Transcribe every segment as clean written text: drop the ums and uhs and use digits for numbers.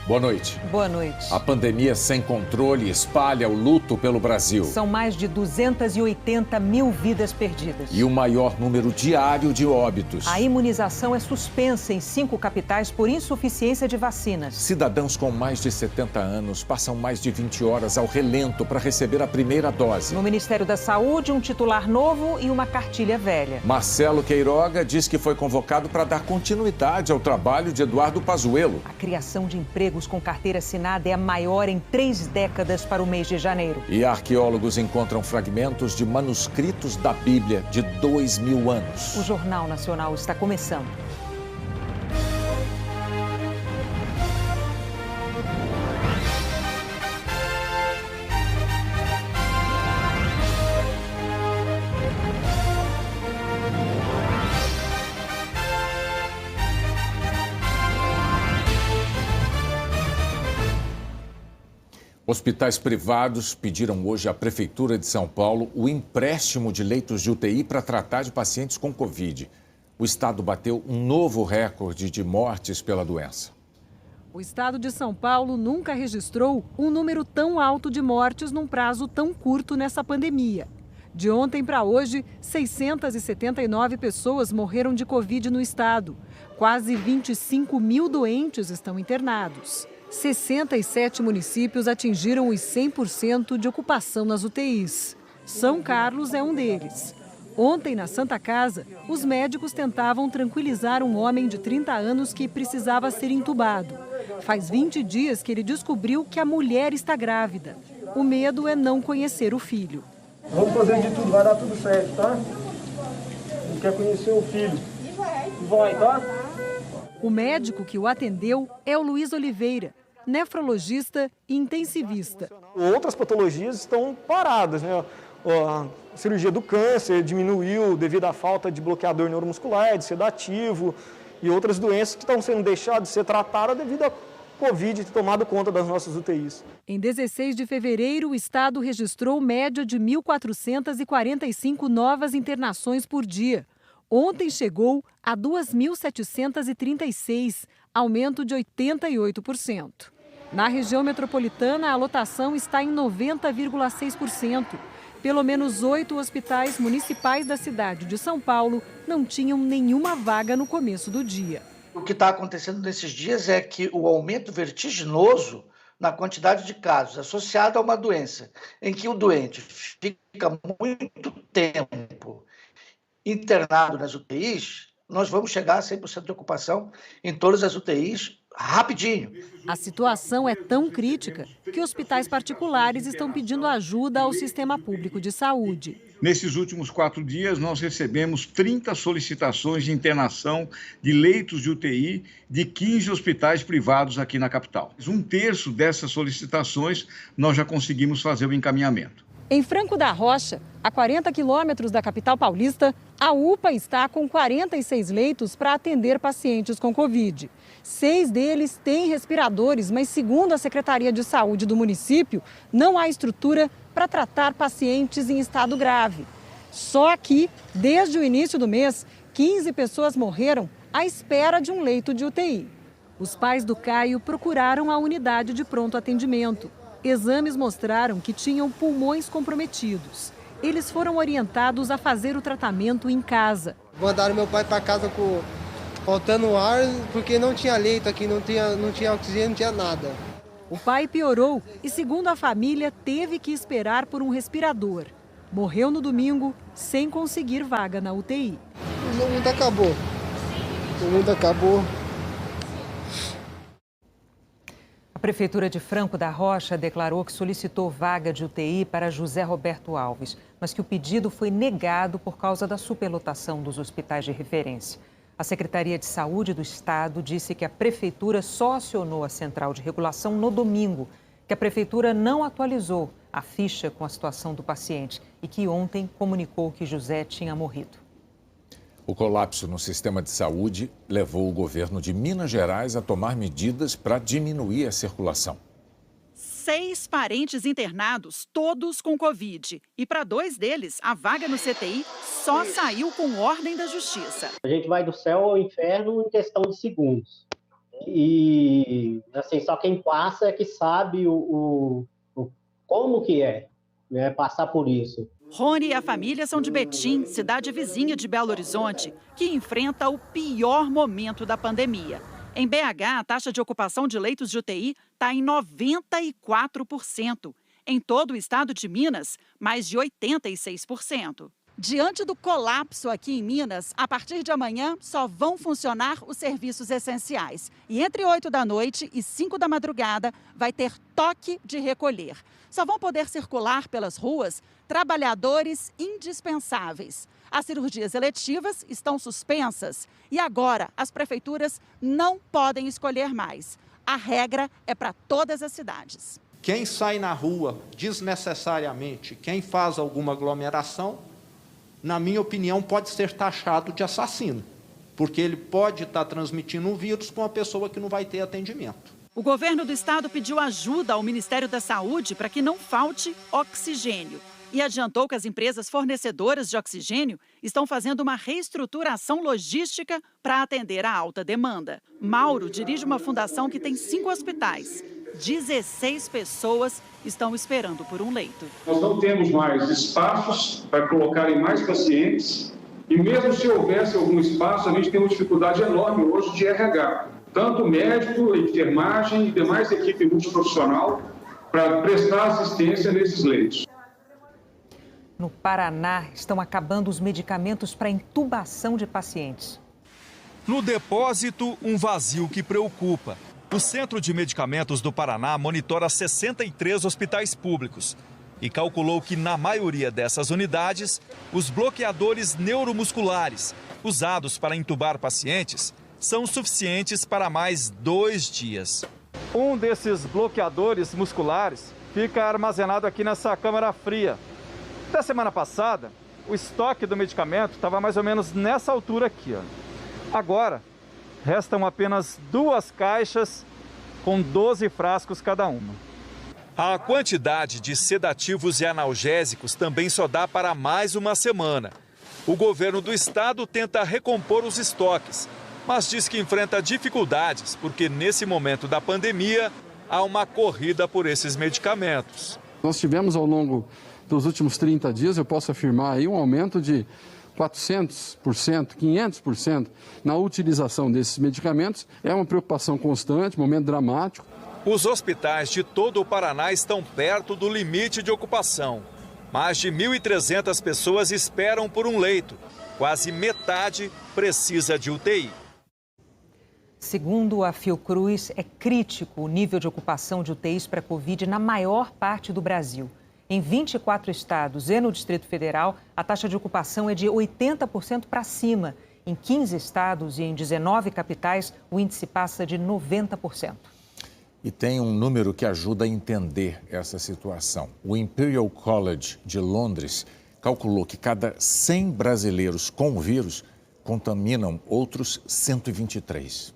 Boa noite. Boa noite. A pandemia sem controle espalha o luto pelo Brasil. São mais de 280 mil vidas perdidas. E o maior número diário de óbitos. A imunização é suspensa em 5 capitais por insuficiência de vacinas. Cidadãos com mais de 70 anos passam mais de 20 horas ao relento para receber a primeira dose. No Ministério da Saúde, um titular novo e uma cartilha velha. Marcelo Queiroga diz que foi convocado para dar continuidade ao trabalho de Eduardo Pazuello. A criação de empregos com carteira assinada é a maior em 3 décadas para o mês de janeiro. E arqueólogos encontram fragmentos de manuscritos da Bíblia de 2000 anos. O Jornal Nacional está começando. Hospitais privados pediram hoje à Prefeitura de São Paulo o empréstimo de leitos de UTI para tratar de pacientes com Covid. O estado bateu um novo recorde de mortes pela doença. O estado de São Paulo nunca registrou um número tão alto de mortes num prazo tão curto nessa pandemia. De ontem para hoje, 679 pessoas morreram de Covid no estado. Quase 25 mil doentes estão internados. 67 municípios atingiram os 100% de ocupação nas UTIs. São Carlos é um deles. Ontem, na Santa Casa, os médicos tentavam tranquilizar um homem de 30 anos que precisava ser entubado. Faz 20 dias que ele descobriu que a mulher está grávida. O medo é não conhecer o filho. Vamos fazer de tudo, vai dar tudo certo, tá? Não quer conhecer o filho. Vai, tá? O médico que o atendeu é o Luiz Oliveira, nefrologista e intensivista. Outras patologias estão paradas, né? A cirurgia do câncer diminuiu devido à falta de bloqueador neuromuscular, de sedativo e outras doenças que estão sendo deixadas de ser tratadas devido à Covid ter tomado conta das nossas UTIs. Em 16 de fevereiro, o estado registrou média de 1.445 novas internações por dia. Ontem chegou a 2.736, aumento de 88%. Na região metropolitana, a lotação está em 90,6%. Pelo menos 8 hospitais municipais da cidade de São Paulo não tinham nenhuma vaga no começo do dia. O que está acontecendo nesses dias é que o aumento vertiginoso na quantidade de casos associado a uma doença em que o doente fica muito tempo internado nas UTIs, nós vamos chegar a 100% de ocupação em todas as UTIs rapidinho. A situação é tão crítica que hospitais particulares estão pedindo ajuda ao sistema público de saúde. Nesses últimos 4 dias, nós recebemos 30 solicitações de internação de leitos de UTI de 15 hospitais privados aqui na capital. 1/3 dessas solicitações nós já conseguimos fazer o encaminhamento. Em Franco da Rocha, a 40 quilômetros da capital paulista, a UPA está com 46 leitos para atender pacientes com Covid. 6 deles têm respiradores, mas segundo a Secretaria de Saúde do município, não há estrutura para tratar pacientes em estado grave. Só aqui, desde o início do mês, 15 pessoas morreram à espera de um leito de UTI. Os pais do Caio procuraram a unidade de pronto atendimento. Exames mostraram que tinham pulmões comprometidos. Eles foram orientados a fazer o tratamento em casa. Mandaram meu pai para casa faltando ar, porque não tinha leito aqui, não tinha oxigênio, não tinha nada. O pai piorou e, segundo a família, teve que esperar por um respirador. Morreu no domingo sem conseguir vaga na UTI. O mundo acabou. O mundo acabou. A Prefeitura de Franco da Rocha declarou que solicitou vaga de UTI para José Roberto Alves, mas que o pedido foi negado por causa da superlotação dos hospitais de referência. A Secretaria de Saúde do Estado disse que a Prefeitura só acionou a Central de Regulação no domingo, que a Prefeitura não atualizou a ficha com a situação do paciente e que ontem comunicou que José tinha morrido. O colapso no sistema de saúde levou o governo de Minas Gerais a tomar medidas para diminuir a circulação. 6 parentes internados, todos com Covid. E para 2 deles, a vaga no CTI só saiu com ordem da Justiça. A gente vai do céu ao inferno em questão de segundos. E, assim, só quem passa é que sabe como que é, né, passar por isso. Rony e a família são de Betim, cidade vizinha de Belo Horizonte, que enfrenta o pior momento da pandemia. Em BH, a taxa de ocupação de leitos de UTI está em 94%. Em todo o estado de Minas, mais de 86%. Diante do colapso aqui em Minas, a partir de amanhã só vão funcionar os serviços essenciais. E entre 8 da noite e 5 da madrugada vai ter toque de recolher. Só vão poder circular pelas ruas trabalhadores indispensáveis. As cirurgias eletivas estão suspensas e agora as prefeituras não podem escolher mais. A regra é para todas as cidades. Quem sai na rua desnecessariamente, quem faz alguma aglomeração, na minha opinião, pode ser taxado de assassino, porque ele pode estar transmitindo um vírus para uma pessoa que não vai ter atendimento. O governo do estado pediu ajuda ao Ministério da Saúde para que não falte oxigênio e adiantou que as empresas fornecedoras de oxigênio estão fazendo uma reestruturação logística para atender a alta demanda. Mauro dirige uma fundação que tem 5 hospitais. 16 pessoas estão esperando por um leito. Nós não temos mais espaços para colocarem mais pacientes e mesmo se houvesse algum espaço, a gente tem uma dificuldade enorme hoje de RH. Tanto médico, enfermagem e demais equipe multiprofissional para prestar assistência nesses leitos. No Paraná, estão acabando os medicamentos para intubação de pacientes. No depósito, um vazio que preocupa. O Centro de Medicamentos do Paraná monitora 63 hospitais públicos e calculou que, na maioria dessas unidades, os bloqueadores neuromusculares, usados para intubar pacientes, são suficientes para mais 2 dias. Um desses bloqueadores musculares fica armazenado aqui nessa câmara fria. Da semana passada, o estoque do medicamento estava mais ou menos nessa altura aqui, ó. Agora, restam apenas 2 caixas com 12 frascos cada uma. A quantidade de sedativos e analgésicos também só dá para mais uma semana. O governo do estado tenta recompor os estoques, mas diz que enfrenta dificuldades porque, nesse momento da pandemia, há uma corrida por esses medicamentos. Nós tivemos ao longo dos últimos 30 dias, eu posso afirmar aí, um aumento de 400%, 500% na utilização desses medicamentos. É uma preocupação constante, momento dramático. Os hospitais de todo o Paraná estão perto do limite de ocupação. Mais de 1.300 pessoas esperam por um leito. Quase metade precisa de UTI. Segundo a Fiocruz, é crítico o nível de ocupação de UTIs para Covid na maior parte do Brasil. Em 24 estados e no Distrito Federal, a taxa de ocupação é de 80% para cima. Em 15 estados e em 19 capitais, o índice passa de 90%. E tem um número que ajuda a entender essa situação. O Imperial College de Londres calculou que cada 100 brasileiros com o vírus contaminam outros 123.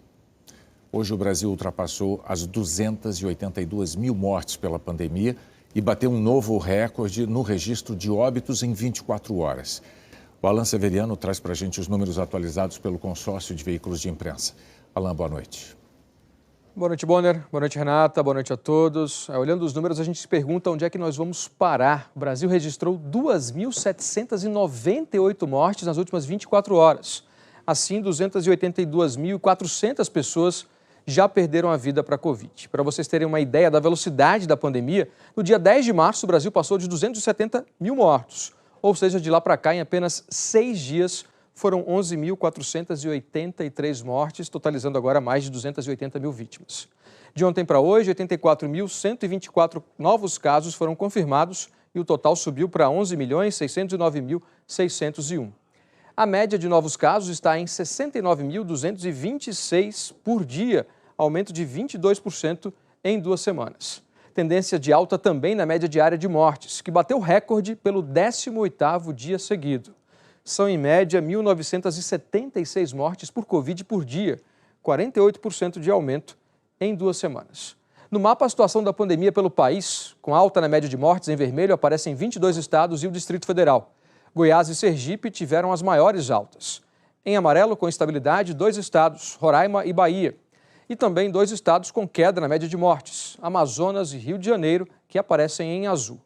Hoje o Brasil ultrapassou as 282 mil mortes pela pandemia e bateu um novo recorde no registro de óbitos em 24 horas. O Alan Severiano traz para a gente os números atualizados pelo consórcio de veículos de imprensa. Alan, boa noite. Boa noite, Bonner. Boa noite, Renata. Boa noite a todos. Olhando os números, a gente se pergunta onde é que nós vamos parar. O Brasil registrou 2.798 mortes nas últimas 24 horas. Assim, 282.400 pessoas já perderam a vida para a Covid. Para vocês terem uma ideia da velocidade da pandemia, no dia 10 de março, o Brasil passou de 270 mil mortos. Ou seja, de lá para cá, em apenas 6 dias, foram 11.483 mortes, totalizando agora mais de 280 mil vítimas. De ontem para hoje, 84.124 novos casos foram confirmados e o total subiu para 11.609.601. A média de novos casos está em 69.226 por dia, aumento de 22% em 2 semanas. Tendência de alta também na média diária de mortes, que bateu recorde pelo 18º dia seguido. São, em média, 1.976 mortes por Covid por dia, 48% de aumento em 2 semanas. No mapa, a situação da pandemia pelo país, com alta na média de mortes em vermelho, aparecem 22 estados e o Distrito Federal. Goiás e Sergipe tiveram as maiores altas. Em amarelo, com estabilidade, 2 estados, Roraima e Bahia. E também 2 estados com queda na média de mortes, Amazonas e Rio de Janeiro, que aparecem em azul.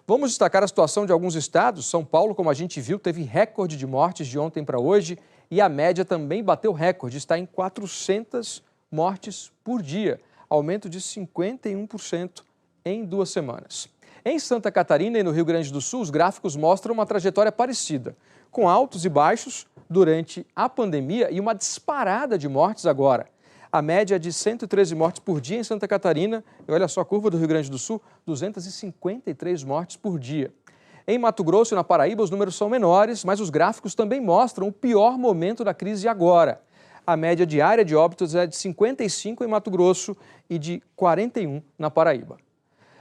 Vamos destacar a situação de alguns estados. São Paulo, como a gente viu, teve recorde de mortes de ontem para hoje e a média também bateu recorde, está em 400 mortes por dia, aumento de 51% em 2 semanas. Em Santa Catarina e no Rio Grande do Sul, os gráficos mostram uma trajetória parecida, com altos e baixos durante a pandemia e uma disparada de mortes agora. A média é de 113 mortes por dia em Santa Catarina e olha só a curva do Rio Grande do Sul, 253 mortes por dia. Em Mato Grosso e na Paraíba, os números são menores, mas os gráficos também mostram o pior momento da crise agora. A média diária de óbitos é de 55 em Mato Grosso e de 41 na Paraíba.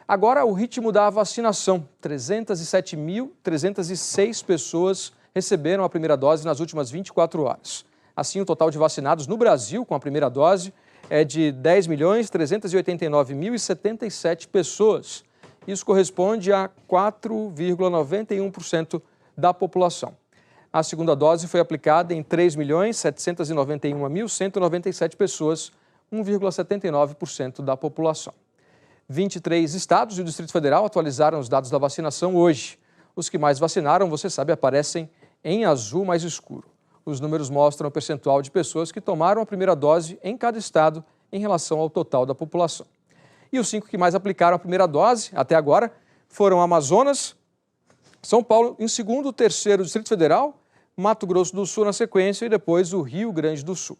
Agora, o ritmo da vacinação. 307.306 pessoas receberam a primeira dose nas últimas 24 horas. Assim, o total de vacinados no Brasil com a primeira dose é de 10.389.077 pessoas. Isso corresponde a 4,91% da população. A segunda dose foi aplicada em 3.791.197 pessoas, 1,79% da população. 23 estados e o Distrito Federal atualizaram os dados da vacinação hoje. Os que mais vacinaram, você sabe, aparecem em azul mais escuro. Os números mostram o percentual de pessoas que tomaram a primeira dose em cada estado em relação ao total da população. E os 5 que mais aplicaram a primeira dose, até agora, foram Amazonas, São Paulo em segundo, terceiro Distrito Federal, Mato Grosso do Sul na sequência e depois o Rio Grande do Sul.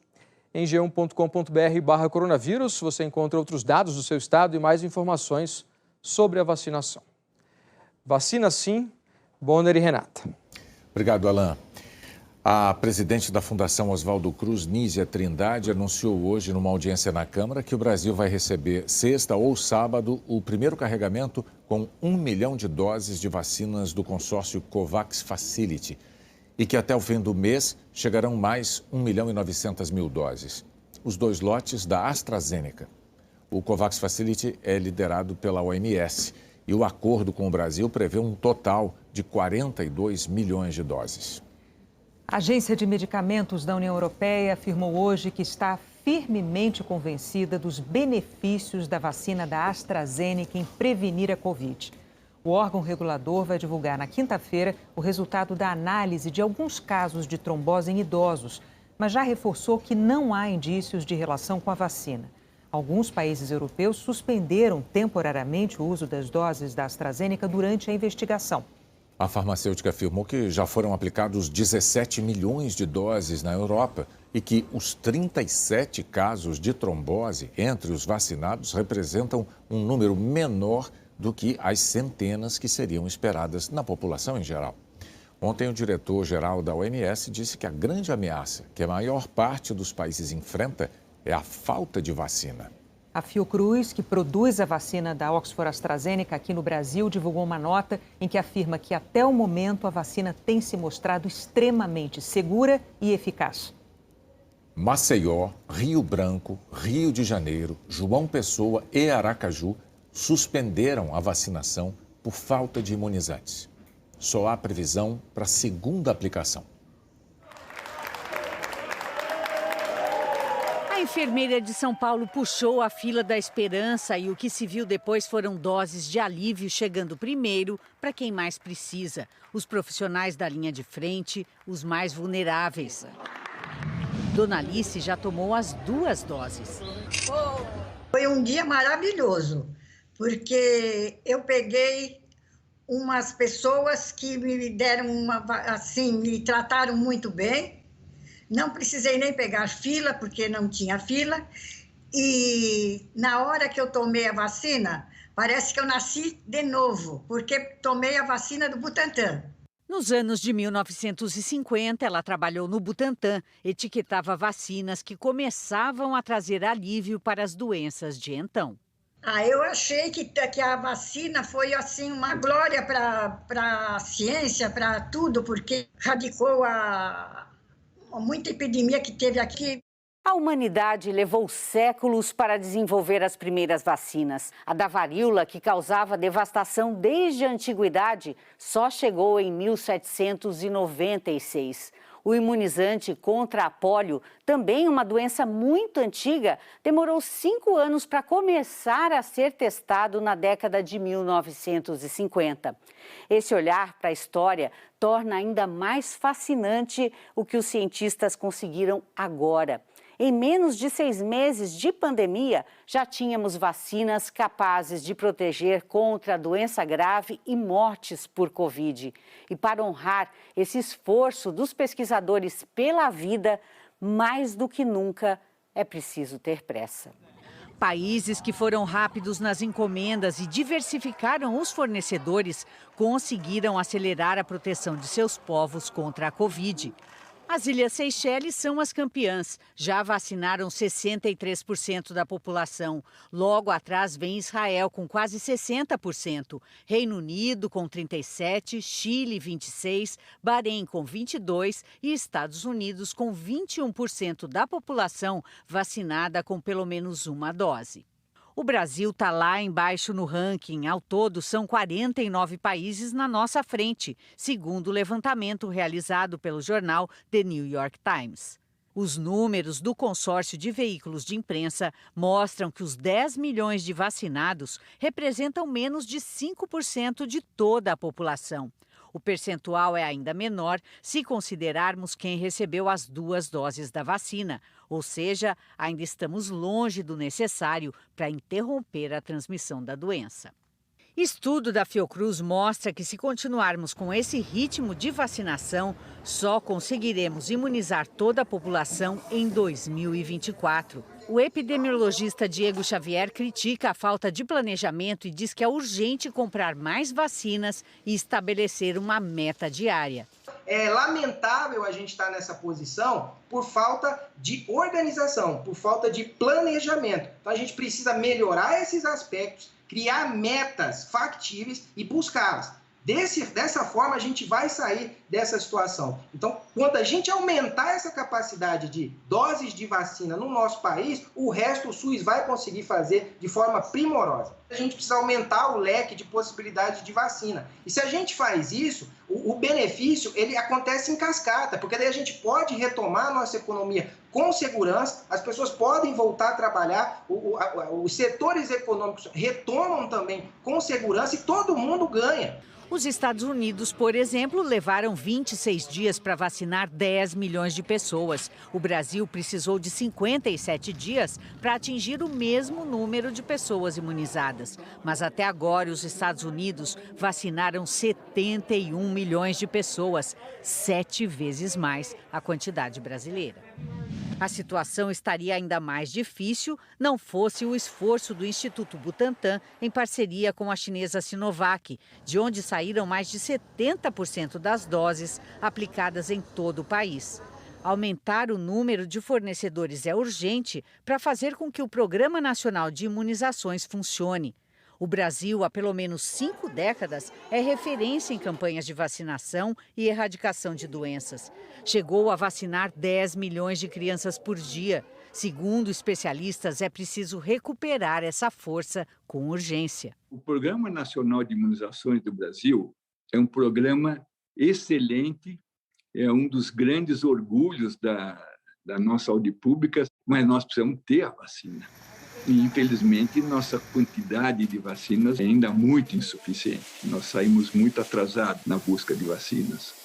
Em g1.com.br/coronavírus você encontra outros dados do seu estado e mais informações sobre a vacinação. Vacina sim, Bonner e Renata. Obrigado, Alain. A presidente da Fundação Oswaldo Cruz, Nízia Trindade, anunciou hoje numa audiência na Câmara que o Brasil vai receber sexta ou sábado o primeiro carregamento com 1 milhão de doses de vacinas do consórcio COVAX Facility e que até o fim do mês chegarão mais 1.900.000 doses. Os 2 lotes da AstraZeneca. O COVAX Facility é liderado pela OMS e o acordo com o Brasil prevê um total de 42 milhões de doses. A Agência de Medicamentos da União Europeia afirmou hoje que está firmemente convencida dos benefícios da vacina da AstraZeneca em prevenir a Covid. O órgão regulador vai divulgar na quinta-feira o resultado da análise de alguns casos de trombose em idosos, mas já reforçou que não há indícios de relação com a vacina. Alguns países europeus suspenderam temporariamente o uso das doses da AstraZeneca durante a investigação. A farmacêutica afirmou que já foram aplicados 17 milhões de doses na Europa e que os 37 casos de trombose entre os vacinados representam um número menor do que as centenas que seriam esperadas na população em geral. Ontem, o diretor-geral da OMS disse que a grande ameaça que a maior parte dos países enfrenta é a falta de vacina. A Fiocruz, que produz a vacina da Oxford AstraZeneca aqui no Brasil, divulgou uma nota em que afirma que até o momento a vacina tem se mostrado extremamente segura e eficaz. Maceió, Rio Branco, Rio de Janeiro, João Pessoa e Aracaju suspenderam a vacinação por falta de imunizantes. Só há previsão para a segunda aplicação. A enfermeira de São Paulo puxou a fila da esperança e o que se viu depois foram doses de alívio chegando primeiro para quem mais precisa. Os profissionais da linha de frente, os mais vulneráveis. Dona Alice já tomou as 2 doses. Foi um dia maravilhoso, porque eu peguei umas pessoas que me deram me trataram muito bem. Não precisei nem pegar fila, porque não tinha fila. E na hora que eu tomei a vacina, parece que eu nasci de novo, porque tomei a vacina do Butantan. Nos anos de 1950, ela trabalhou no Butantan, etiquetava vacinas que começavam a trazer alívio para as doenças de então. Eu achei que a vacina foi assim uma glória para a ciência, para tudo, porque radicou muita epidemia que teve aqui. A humanidade levou séculos para desenvolver as primeiras vacinas. A da varíola, que causava devastação desde a antiguidade, só chegou em 1796. O imunizante contra a pólio, também uma doença muito antiga, demorou 5 anos para começar a ser testado na década de 1950. Esse olhar para a história torna ainda mais fascinante o que os cientistas conseguiram agora. Em menos de 6 meses de pandemia, já tínhamos vacinas capazes de proteger contra a doença grave e mortes por Covid. E para honrar esse esforço dos pesquisadores pela vida, mais do que nunca é preciso ter pressa. Países que foram rápidos nas encomendas e diversificaram os fornecedores conseguiram acelerar a proteção de seus povos contra a Covid. As Ilhas Seychelles são as campeãs. Já vacinaram 63% da população. Logo atrás vem Israel, com quase 60%. Reino Unido, com 37%, Chile, 26%, Bahrein, com 22% e Estados Unidos, com 21% da população vacinada com pelo menos uma dose. O Brasil está lá embaixo no ranking. Ao todo, são 49 países na nossa frente, segundo o levantamento realizado pelo jornal The New York Times. Os números do consórcio de veículos de imprensa mostram que os 10 milhões de vacinados representam menos de 5% de toda a população. O percentual é ainda menor se considerarmos quem recebeu as 2 doses da vacina, ou seja, ainda estamos longe do necessário para interromper a transmissão da doença. Estudo da Fiocruz mostra que, se continuarmos com esse ritmo de vacinação, só conseguiremos imunizar toda a população em 2024. O epidemiologista Diego Xavier critica a falta de planejamento e diz que é urgente comprar mais vacinas e estabelecer uma meta diária. É lamentável a gente estar nessa posição por falta de organização, por falta de planejamento. Então a gente precisa melhorar esses aspectos, criar metas factíveis e buscá-las. Dessa forma, a gente vai sair dessa situação. Então, quando a gente aumentar essa capacidade de doses de vacina no nosso país, o resto o SUS vai conseguir fazer de forma primorosa. A gente precisa aumentar o leque de possibilidades de vacina. E se a gente faz isso, o benefício ele acontece em cascata, porque daí a gente pode retomar a nossa economia com segurança, as pessoas podem voltar a trabalhar, os setores econômicos retomam também com segurança e todo mundo ganha. Os Estados Unidos, por exemplo, levaram 26 dias para vacinar 10 milhões de pessoas. O Brasil precisou de 57 dias para atingir o mesmo número de pessoas imunizadas. Mas até agora, os Estados Unidos vacinaram 71 milhões de pessoas, 7 vezes mais a quantidade brasileira. A situação estaria ainda mais difícil não fosse o esforço do Instituto Butantan em parceria com a chinesa Sinovac, de onde saíram mais de 70% das doses aplicadas em todo o país. Aumentar o número de fornecedores é urgente para fazer com que o Programa Nacional de Imunizações funcione. O Brasil, há pelo menos 5 décadas, é referência em campanhas de vacinação e erradicação de doenças. Chegou a vacinar 10 milhões de crianças por dia. Segundo especialistas, é preciso recuperar essa força com urgência. O Programa Nacional de Imunizações do Brasil é um programa excelente, é um dos grandes orgulhos da nossa saúde pública, mas nós precisamos ter a vacina. E, infelizmente, nossa quantidade de vacinas é ainda muito insuficiente. Nós saímos muito atrasados na busca de vacinas.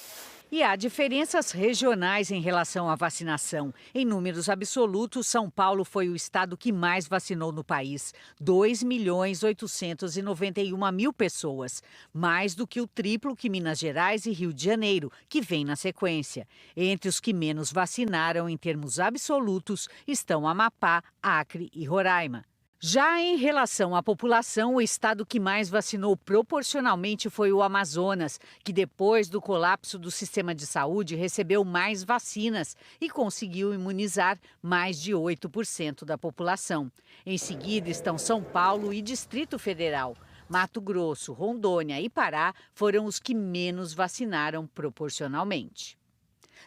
E há diferenças regionais em relação à vacinação. Em números absolutos, São Paulo foi o estado que mais vacinou no país, 2.891.000 pessoas, mais do que o triplo que Minas Gerais e Rio de Janeiro, que vem na sequência. Entre os que menos vacinaram em termos absolutos estão Amapá, Acre e Roraima. Já em relação à população, o estado que mais vacinou proporcionalmente foi o Amazonas, que depois do colapso do sistema de saúde recebeu mais vacinas e conseguiu imunizar mais de 8% da população. Em seguida estão São Paulo e Distrito Federal. Mato Grosso, Rondônia e Pará foram os que menos vacinaram proporcionalmente.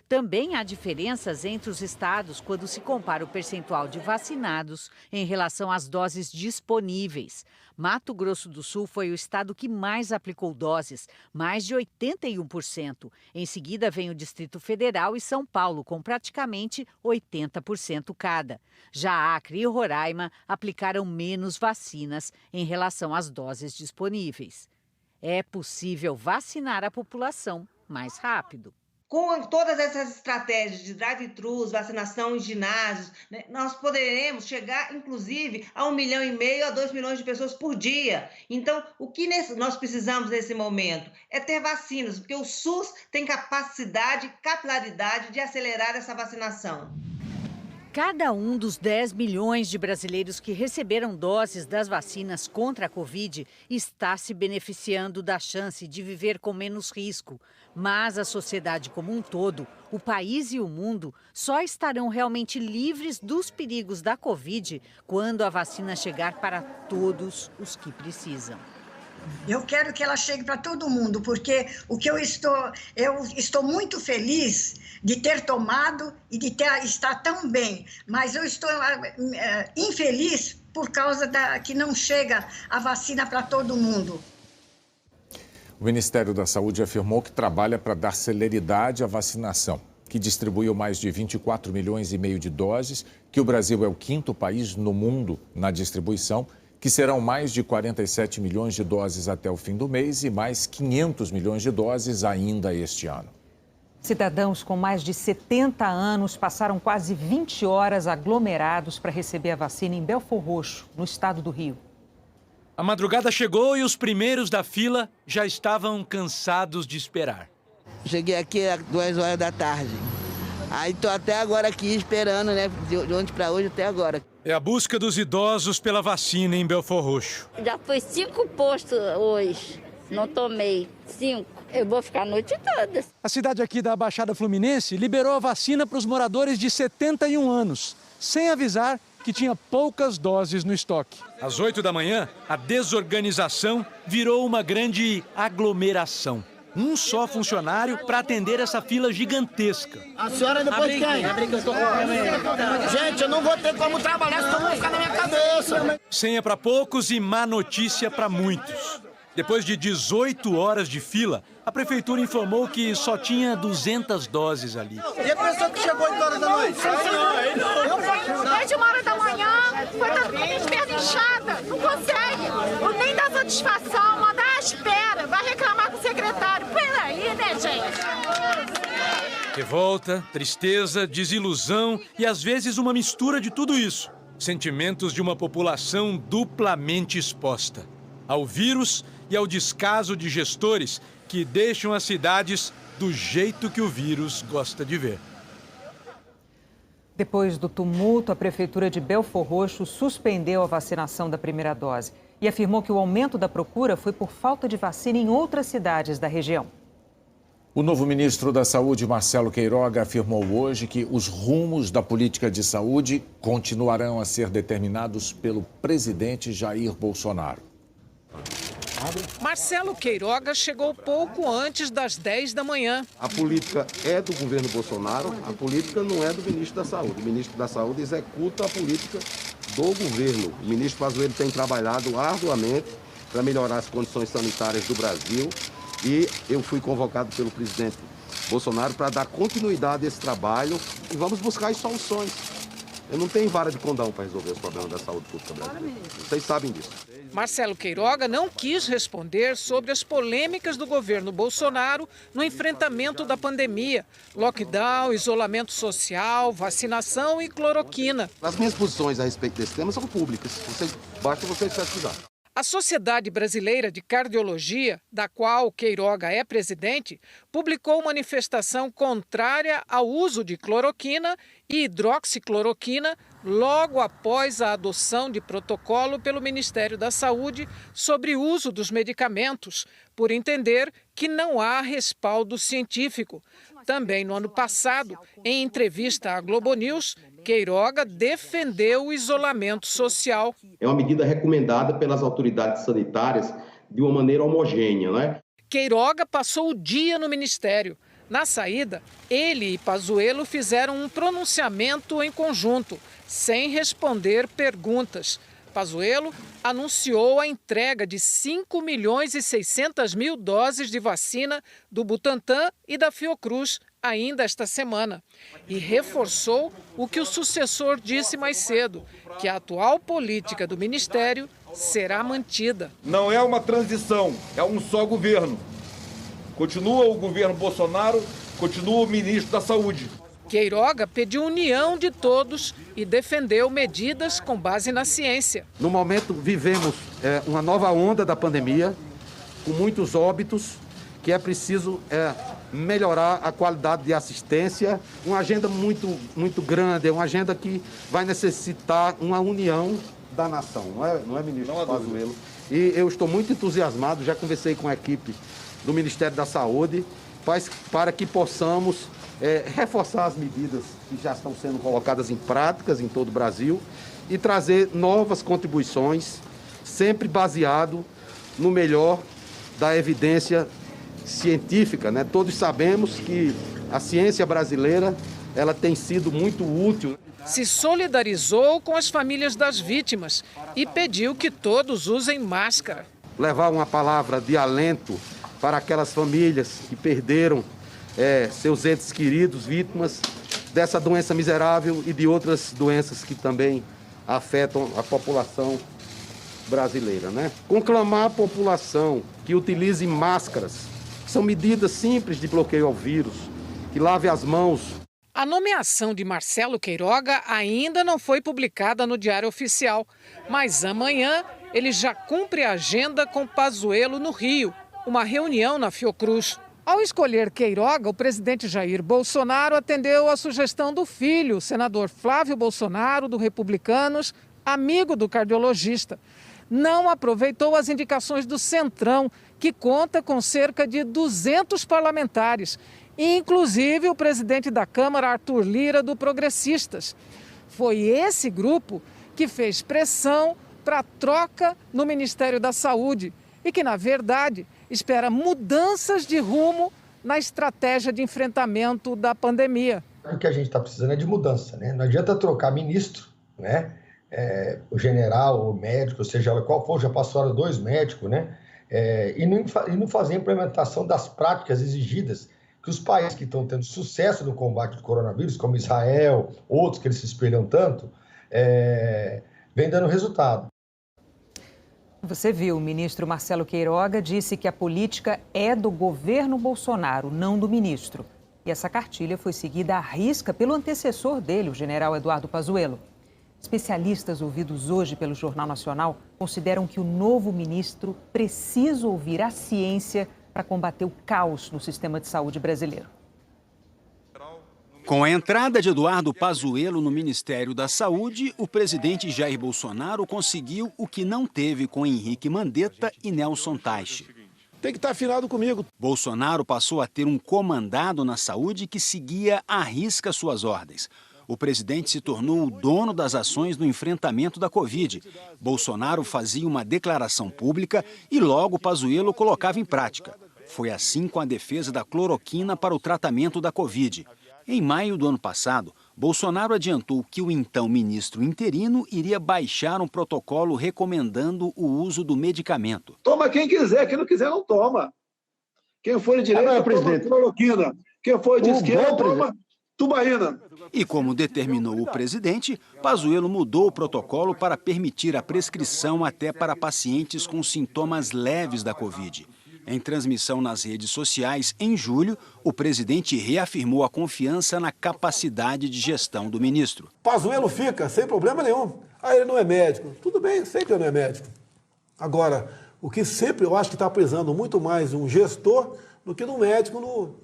Também há diferenças entre os estados quando se compara o percentual de vacinados em relação às doses disponíveis. Mato Grosso do Sul foi o estado que mais aplicou doses, mais de 81%. Em seguida vem o Distrito Federal e São Paulo, com praticamente 80% cada. Já Acre e Roraima aplicaram menos vacinas em relação às doses disponíveis. É possível vacinar a população mais rápido. Com todas essas estratégias de drive-thrus, vacinação em ginásios, né, nós poderemos chegar, inclusive, a 1,5 milhão a 2 milhões de pessoas por dia. Então, o que nós precisamos nesse momento é ter vacinas, porque o SUS tem capacidade, capilaridade de acelerar essa vacinação. Cada um dos 10 milhões de brasileiros que receberam doses das vacinas contra a Covid está se beneficiando da chance de viver com menos risco. Mas a sociedade como um todo, o país e o mundo, só estarão realmente livres dos perigos da Covid quando a vacina chegar para todos os que precisam. Eu quero que ela chegue para todo mundo, porque eu estou muito feliz de ter tomado e de estar tão bem, mas eu estou infeliz por causa que não chega a vacina para todo mundo. O Ministério da Saúde afirmou que trabalha para dar celeridade à vacinação, que distribuiu mais de 24 milhões e meio de doses, que o Brasil é o 5º país no mundo na distribuição, que serão mais de 47 milhões de doses até o fim do mês e mais 500 milhões de doses ainda este ano. Cidadãos com mais de 70 anos passaram quase 20 horas aglomerados para receber a vacina em Belfor Roxo, no estado do Rio. A madrugada chegou e os primeiros da fila já estavam cansados de esperar. Cheguei aqui às 2 horas da tarde. Aí tô até agora aqui esperando, né? De ontem para hoje até agora. É a busca dos idosos pela vacina em Belfor Roxo. Já foi 5 postos hoje. Não tomei. 5. Eu vou ficar a noite toda. A cidade aqui da Baixada Fluminense liberou a vacina para os moradores de 71 anos, sem avisar que tinha poucas doses no estoque. Às 8 da manhã, a desorganização virou uma grande aglomeração. Um só funcionário para atender essa fila gigantesca. A senhora depois de quem? Gente, eu não vou ter como trabalhar se todo mundo ficar na minha cabeça. Senha para poucos e má notícia para muitos. Depois de 18 horas de fila, a prefeitura informou que só tinha 200 doses ali. E a pessoa que chegou 8 horas da noite? Desde 1 hora da manhã, foi totalmente pernixada. Não consegue. Nem dá satisfação, mandar à espera. Vai reclamar com o secretário. Peraí, né, gente? Revolta, tristeza, desilusão e às vezes uma mistura de tudo isso. Sentimentos de uma população duplamente exposta ao vírus e ao descaso de gestores que deixam as cidades do jeito que o vírus gosta de ver. Depois do tumulto, a Prefeitura de Belfor Roxo suspendeu a vacinação da primeira dose e afirmou que o aumento da procura foi por falta de vacina em outras cidades da região. O novo ministro da Saúde, Marcelo Queiroga, afirmou hoje que os rumos da política de saúde continuarão a ser determinados pelo presidente Jair Bolsonaro. Marcelo Queiroga chegou pouco antes das 10 da manhã. A política é do governo Bolsonaro, a política não é do ministro da Saúde. O ministro da Saúde executa a política do governo. O ministro Pazuello tem trabalhado arduamente para melhorar as condições sanitárias do Brasil e eu fui convocado pelo presidente Bolsonaro para dar continuidade a esse trabalho e vamos buscar as soluções. Eu não tenho vara de condão para resolver os problemas da saúde pública brasileira. Vocês sabem disso. Marcelo Queiroga não quis responder sobre as polêmicas do governo Bolsonaro no enfrentamento da pandemia. Lockdown, isolamento social, vacinação e cloroquina. As minhas posições a respeito desse tema são públicas. Basta vocês pesquisar. A Sociedade Brasileira de Cardiologia, da qual Queiroga é presidente, publicou manifestação contrária ao uso de cloroquina e hidroxicloroquina logo após a adoção de protocolo pelo Ministério da Saúde sobre o uso dos medicamentos, por entender que não há respaldo científico. Também no ano passado, em entrevista à Globo News, Queiroga defendeu o isolamento social. É uma medida recomendada pelas autoridades sanitárias de uma maneira homogênea, né? Queiroga passou o dia no ministério. Na saída, ele e Pazuello fizeram um pronunciamento em conjunto, sem responder perguntas. Pazuello anunciou a entrega de 5.600.000 doses de vacina do Butantan e da Fiocruz ainda esta semana. E reforçou o que o sucessor disse mais cedo, que a atual política do Ministério será mantida. Não é uma transição, é um só governo. Continua o governo Bolsonaro, continua o ministro da Saúde. Queiroga pediu união de todos e defendeu medidas com base na ciência. No momento, vivemos uma nova onda da pandemia, com muitos óbitos, que é preciso melhorar a qualidade de assistência. Uma agenda muito grande, é uma agenda que vai necessitar uma união da nação, não é ministro Pazuello? E eu estou muito entusiasmado, já conversei com a equipe do Ministério da Saúde, para que possamos reforçar as medidas que já estão sendo colocadas em práticas em todo o Brasil e trazer novas contribuições, sempre baseado no melhor da evidência científica, né? Todos sabemos que a ciência brasileira ela tem sido muito útil. Se solidarizou com as famílias das vítimas e pediu que todos usem máscara. Levar uma palavra de alento para aquelas famílias que perderam seus entes queridos, vítimas dessa doença miserável e de outras doenças que também afetam a população brasileira, né? Conclamar a população que utilize máscaras, que são medidas simples de bloqueio ao vírus, que lave as mãos. A nomeação de Marcelo Queiroga ainda não foi publicada no Diário Oficial, mas amanhã ele já cumpre a agenda com Pazuello no Rio, uma reunião na Fiocruz. Ao escolher Queiroga, o presidente Jair Bolsonaro atendeu a sugestão do filho, o senador Flávio Bolsonaro, do Republicanos, amigo do cardiologista. Não aproveitou as indicações do Centrão, que conta com cerca de 200 parlamentares, inclusive o presidente da Câmara, Arthur Lira, do Progressistas. Foi esse grupo que fez pressão para a troca no Ministério da Saúde e que, na verdade, espera mudanças de rumo na estratégia de enfrentamento da pandemia. O que a gente está precisando é de mudança, né? Não adianta trocar ministro, né? O general, o médico, seja qual for, já passaram 2 médicos, né? E não fazer a implementação das práticas exigidas que os países que estão tendo sucesso no combate do coronavírus, como Israel, outros que eles se espelham tanto, vem dando resultado. Você viu, o ministro Marcelo Queiroga disse que a política é do governo Bolsonaro, não do ministro. E essa cartilha foi seguida à risca pelo antecessor dele, o general Eduardo Pazuello. Especialistas ouvidos hoje pelo Jornal Nacional consideram que o novo ministro precisa ouvir a ciência para combater o caos no sistema de saúde brasileiro. Com a entrada de Eduardo Pazuello no Ministério da Saúde, o presidente Jair Bolsonaro conseguiu o que não teve com Henrique Mandetta e Nelson Teich. Tem que estar afinado comigo. Bolsonaro passou a ter um comandado na saúde que seguia à risca suas ordens. O presidente se tornou o dono das ações no enfrentamento da Covid. Bolsonaro fazia uma declaração pública e logo Pazuello colocava em prática. Foi assim com a defesa da cloroquina para o tratamento da Covid. Em maio do ano passado, Bolsonaro adiantou que o então ministro interino iria baixar um protocolo recomendando o uso do medicamento. Toma quem quiser, quem não quiser não toma. Quem for de direita, toma cloroquina. Quem for de esquerda, toma tubaína. E como determinou o presidente, Pazuello mudou o protocolo para permitir a prescrição até para pacientes com sintomas leves da Covid. Em transmissão nas redes sociais, em julho, o presidente reafirmou a confiança na capacidade de gestão do ministro. Pazuello fica sem problema nenhum. Ele não é médico. Tudo bem, sei que ele não é médico. Agora, o que sempre eu acho que está precisando muito mais um gestor do que um médico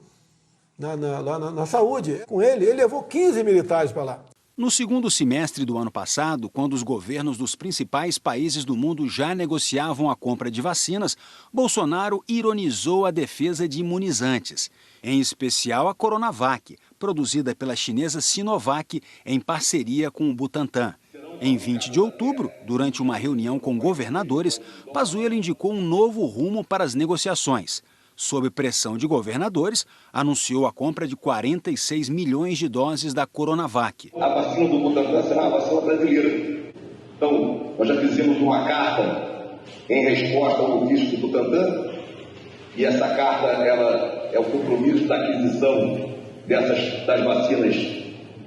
na saúde. Com ele levou 15 militares para lá. No segundo semestre do ano passado, quando os governos dos principais países do mundo já negociavam a compra de vacinas, Bolsonaro ironizou a defesa de imunizantes, em especial a Coronavac, produzida pela chinesa Sinovac em parceria com o Butantan. Em 20 de outubro, durante uma reunião com governadores, Pazuello indicou um novo rumo para as negociações. sob pressão de governadores, anunciou a compra de 46 milhões de doses da Coronavac. A vacina do Butantan será uma vacina brasileira. Então, nós já fizemos uma carta em resposta ao ofício do Butantan, e essa carta ela é o compromisso da aquisição das vacinas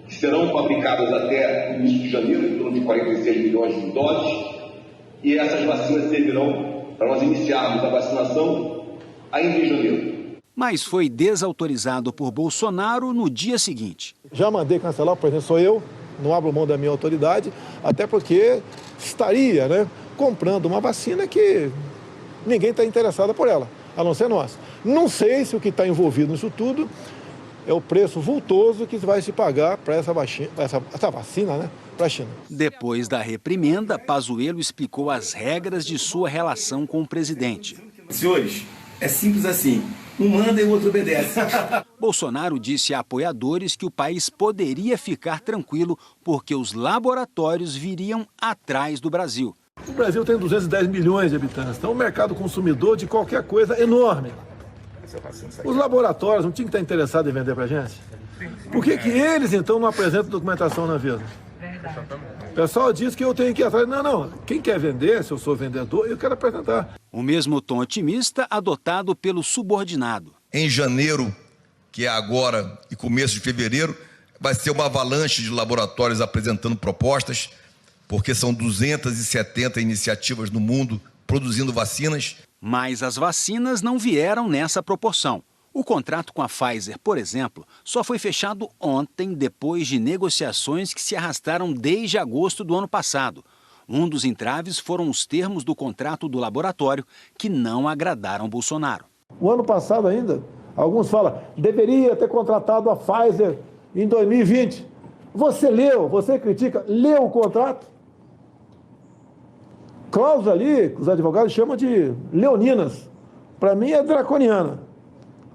que serão fabricadas até o início de janeiro, em torno de 46 milhões de doses, e essas vacinas servirão para nós iniciarmos a vacinação ainda em janeiro. Mas foi desautorizado por Bolsonaro no dia seguinte. Já mandei cancelar, por exemplo, sou eu, não abro mão da minha autoridade, até porque estaria, comprando uma vacina que ninguém está interessado por ela, a não ser nós. Não sei se o que está envolvido nisso tudo é o preço vultoso que vai se pagar para essa vacina, para a China. Depois da reprimenda, Pazuello explicou as regras de sua relação com o presidente. Senhores, é simples assim. Um manda e o outro obedece. Bolsonaro disse a apoiadores que o país poderia ficar tranquilo porque os laboratórios viriam atrás do Brasil. O Brasil tem 210 milhões de habitantes, então o mercado consumidor de qualquer coisa é enorme. Os laboratórios não tinham que estar interessados em vender para a gente? Por que eles, então, não apresentam documentação na Anvisa? O pessoal diz que eu tenho que ir atrás. Não. Quem quer vender, se eu sou vendedor, eu quero apresentar. O mesmo tom otimista adotado pelo subordinado. Em janeiro, que é agora, e começo de fevereiro, vai ser uma avalanche de laboratórios apresentando propostas, porque são 270 iniciativas no mundo produzindo vacinas. Mas as vacinas não vieram nessa proporção. O contrato com a Pfizer, por exemplo, só foi fechado ontem, depois de negociações que se arrastaram desde agosto do ano passado. Um dos entraves foram os termos do contrato do laboratório, que não agradaram Bolsonaro. O ano passado ainda, alguns falam, deveria ter contratado a Pfizer em 2020. Você leu, você critica, leu o contrato? Cláusula ali, que os advogados chamam de leoninas. Para mim é draconiana.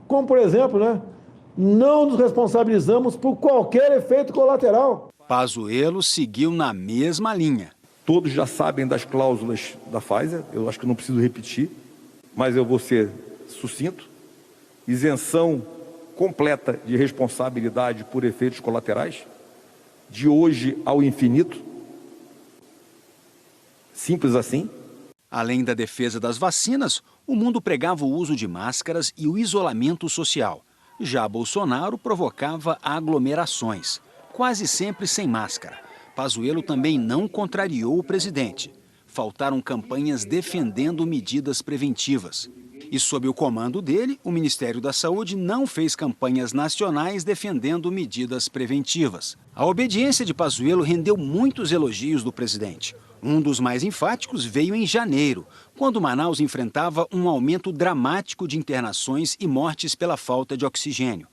Como, por exemplo, não nos responsabilizamos por qualquer efeito colateral. Pazuello seguiu na mesma linha. Todos já sabem das cláusulas da Pfizer, eu acho que não preciso repetir, mas eu vou ser sucinto. Isenção completa de responsabilidade por efeitos colaterais, de hoje ao infinito. Simples assim. Além da defesa das vacinas, o mundo pregava o uso de máscaras e o isolamento social. Já Bolsonaro provocava aglomerações, quase sempre sem máscara. Pazuello também não contrariou o presidente. Faltaram campanhas defendendo medidas preventivas. E sob o comando dele, o Ministério da Saúde não fez campanhas nacionais defendendo medidas preventivas. A obediência de Pazuello rendeu muitos elogios do presidente. Um dos mais enfáticos veio em janeiro, quando Manaus enfrentava um aumento dramático de internações e mortes pela falta de oxigênio.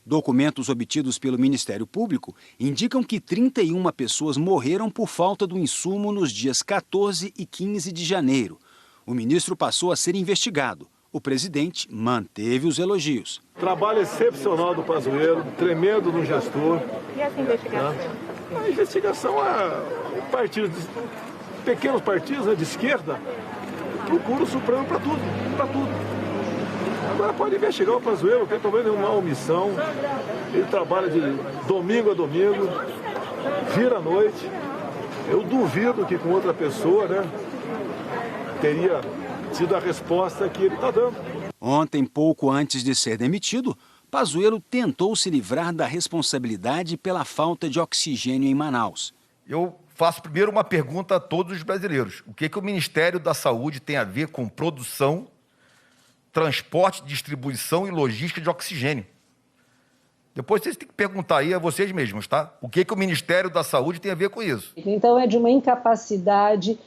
Documentos obtidos pelo Ministério Público indicam que 31 pessoas morreram por falta do insumo nos dias 14 e 15 de janeiro. O ministro passou a ser investigado. O presidente manteve os elogios. Trabalho excepcional do Pazuello, tremendo no gestor. E essa investigação? A investigação é pequenos partidos de esquerda procuram o Supremo para tudo. Agora pode investigar o Pazuello, não tem problema nenhum, uma omissão. Ele trabalha de domingo a domingo, vira à noite. Eu duvido que com outra pessoa, teria sido a resposta que ele está dando. Ontem, pouco antes de ser demitido, Pazuello tentou se livrar da responsabilidade pela falta de oxigênio em Manaus. Eu faço primeiro uma pergunta a todos os brasileiros. O que o Ministério da Saúde tem a ver com produção, transporte, distribuição e logística de oxigênio? Depois vocês têm que perguntar aí a vocês mesmos, tá? O que o Ministério da Saúde tem a ver com isso? Então é de uma incapacidade